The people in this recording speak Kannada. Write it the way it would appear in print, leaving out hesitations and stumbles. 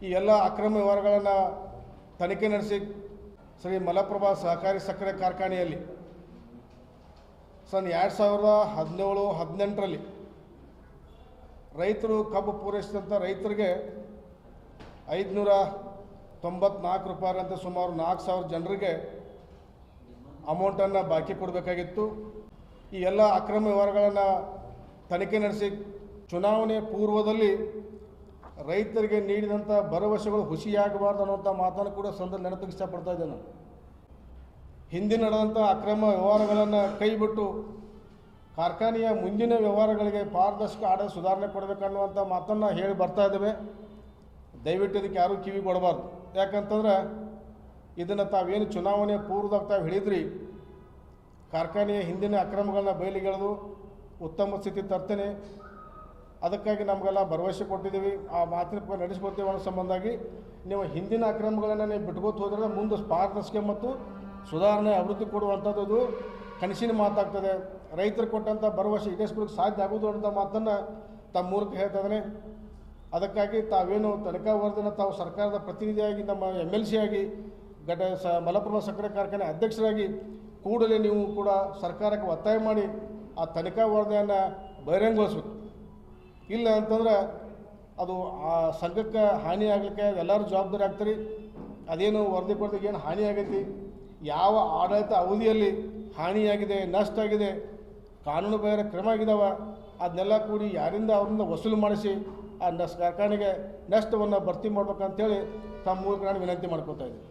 ಈ ಎಲ್ಲ ಅಕ್ರಮ ವ್ಯವಹಾರಗಳನ್ನು ತನಿಖೆ ನಡೆಸಿ ಶ್ರೀ ಮಲಪ್ರಭಾ ಸಹಕಾರಿ ಸಕ್ಕರೆ ಕಾರ್ಖಾನೆಯಲ್ಲಿ ಸನ್ 2017-18ರಲ್ಲಿ ರೈತರು ಕಬ್ಬು ಪೂರೈಸಿದಂಥ ರೈತರಿಗೆ 594 ರೂಪಾಯಿರಂತೆ ಸುಮಾರು 4,000 ಜನರಿಗೆ ಅಮೌಂಟನ್ನು ಬಾಕಿ ಕೊಡಬೇಕಾಗಿತ್ತು. ಈ ಎಲ್ಲ ಅಕ್ರಮ ವ್ಯವಹಾರಗಳನ್ನು ತನಿಖೆ ನಡೆಸಿ ಚುನಾವಣೆ ಪೂರ್ವದಲ್ಲಿ ರೈತರಿಗೆ ನೀಡಿದಂಥ ಭರವಸೆಗಳು ಹುಸಿಯಾಗಬಾರ್ದು ಅನ್ನುವಂಥ ಮಾತನ್ನು ಕೂಡ ಸಂದರ್ಭ ನೆನಪಿಗೆ ಇಷ್ಟಪಡ್ತಾ ಇದ್ದೇನೆ. ಹಿಂದಿನ ನಡೆದಂಥ ಅಕ್ರಮ ವ್ಯವಹಾರಗಳನ್ನು ಕೈಬಿಟ್ಟು ಕಾರ್ಖಾನೆಯ ಮುಂದಿನ ವ್ಯವಹಾರಗಳಿಗೆ ಪಾರದರ್ಶಕ ಆಡಳಿತ ಸುಧಾರಣೆ ಕೊಡಬೇಕನ್ನುವಂಥ ಮಾತನ್ನು ಹೇಳಿ ಬರ್ತಾ ಇದ್ದೇವೆ. ದಯವಿಟ್ಟು ಇದಕ್ಕೆ ಯಾರೂ ಕಿವಿ ಕೊಡಬಾರ್ದು. ಯಾಕಂತಂದ್ರೆ ಇದನ್ನು ತಾವೇನು ಚುನಾವಣೆ ಪೂರ್ವದಾಗ ತಾವು ಹೇಳಿದ್ರಿ, ಕಾರ್ಖಾನೆಯ ಹಿಂದಿನ ಅಕ್ರಮಗಳನ್ನ ಬಯಲಿಗೆಳೆದು ಉತ್ತಮ ಸ್ಥಿತಿ ತರ್ತೇನೆ, ಅದಕ್ಕಾಗಿ ನಮಗೆಲ್ಲ ಭರವಸೆ ಕೊಟ್ಟಿದ್ದೀವಿ, ಆ ಮಾತಿನ ಪ್ರಕಾರ ನಡೆಸ್ಕೊಡ್ತೇವೆ ಅನ್ನೋ ಸಂಬಂಧಾಗಿ ನೀವು ಹಿಂದಿನ ಅಕ್ರಮಗಳನ್ನು ನೀವು ಬಿಟ್ಕೋತ ಹೋದ್ರೆ ಮುಂದೆ ಪಾರದರ್ಶಕ ಮತ್ತು ಸುಧಾರಣೆ ಅಭಿವೃದ್ಧಿ ಕೊಡುವಂಥದ್ದು ಕನಸಿನ ಮಾತಾಗ್ತದೆ. ರೈತರು ಕೊಟ್ಟಂಥ ಭರವಸೆ ಈಡೇರಿಸ್ಕೊಳ್ಳೋಕೆ ಸಾಧ್ಯ ಆಗೋದು ಅನ್ನೋ ಮಾತನ್ನು ತಮ್ಮ ಮೂಲಕ ಹೇಳ್ತಾ ಇದ್ದೇನೆ. ಅದಕ್ಕಾಗಿ ತಾವೇನು ತನಿಖಾ ವರದಿನ ತಾವು ಸರ್ಕಾರದ ಪ್ರತಿನಿಧಿಯಾಗಿ ನಮ್ಮ MLC ಆಗಿ ಮಲಪ್ರಭಾ ಸಕ್ಕರೆ ಕಾರ್ಖಾನೆ ಅಧ್ಯಕ್ಷರಾಗಿ ಕೂಡಲೇ ನೀವು ಕೂಡ ಸರ್ಕಾರಕ್ಕೆ ಒತ್ತಾಯ ಮಾಡಿ ಆ ತನಿಖಾ ವರದಿಯನ್ನು ಬಹಿರಂಗಗೊಳಿಸ್ಬೇಕು. ಇಲ್ಲ ಅಂತಂದ್ರೆ ಅದು ಆ ಸಂಘಕ್ಕೆ ಹಾನಿ ಆಗಲಿಕ್ಕೆ ಎಲ್ಲರೂ ಜವಾಬ್ದಾರಿ ಆಗ್ತಾರೆ. ಅದೇನು ವರದಿ ಕೊಡೋದಕ್ಕೆ ಏನು ಹಾನಿ ಆಗೈತಿ, ಯಾವ ಆಡಳಿತ ಅವಧಿಯಲ್ಲಿ ಹಾನಿಯಾಗಿದೆ, ನಷ್ಟ ಆಗಿದೆ, ಕಾನೂನು ಬಾಹಿರ ಕ್ರಮ ಆಗಿದ್ದಾವೆ, ಅದನ್ನೆಲ್ಲ ಕೂಡಿ ಯಾರಿಂದ ಅವರಿಂದ ವಸೂಲು ಮಾಡಿಸಿ ಆ ಕಾರ್ಖಾನೆಗೆ ನಷ್ಟವನ್ನು ಭರ್ತಿ ಮಾಡ್ಬೇಕಂತೇಳಿ ತಮ್ಮ ಮೂಲಕ ನಾನು ವಿನಂತಿ ಮಾಡ್ಕೊತಾ ಇದ್ದೀನಿ.